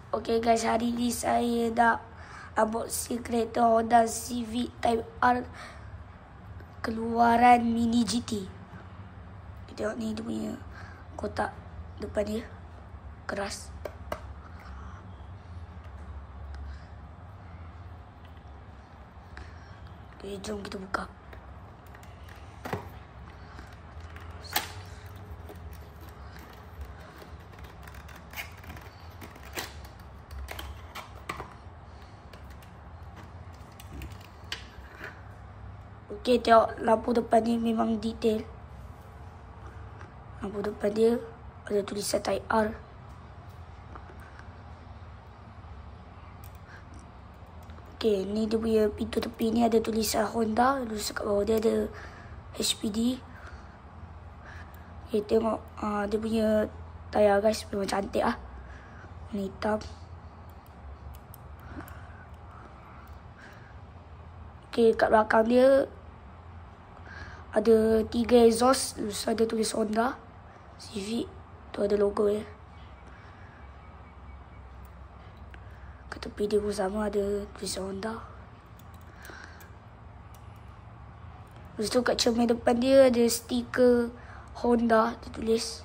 Okay guys, hari ni saya nak unboxing kereta Honda Civic Type R keluaran Mini GT. Kita tengok ni dia punya kotak depan dia, keras. Okay, jom kita buka. Okay, tengok lampu depan ni memang detail. Lampu depan dia ada tulisan Type R. Okay, ni dia punya pintu tepi ni ada tulisan Honda. Tulisan kat bawah dia ada HPD. Okay, tengok dia punya tayar guys, memang cantik lah. Warna hitam. Okay, kat belakang dia ada 3 exhaust. Terus ada tulis Honda Civic. Tu ada logo dia. Kat tepi dia pun sama, ada tulisan Honda. Lepas tu kat cermin depan dia ada stiker Honda tertulis.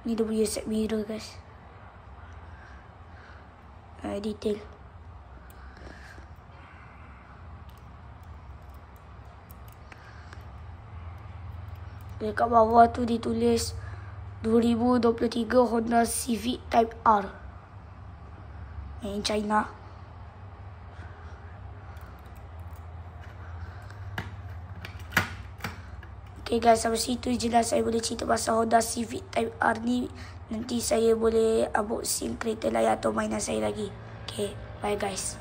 Ni dia punya set mirror guys. Detail. Dekat bawah tu ditulis 2023 Honda Civic Type R. Made in China. Okay guys, sampai situ je lah saya boleh cerita pasal Honda Civic Type R ni. Nanti saya boleh unboxing kereta lain atau mainan saya lagi. Okay, bye guys.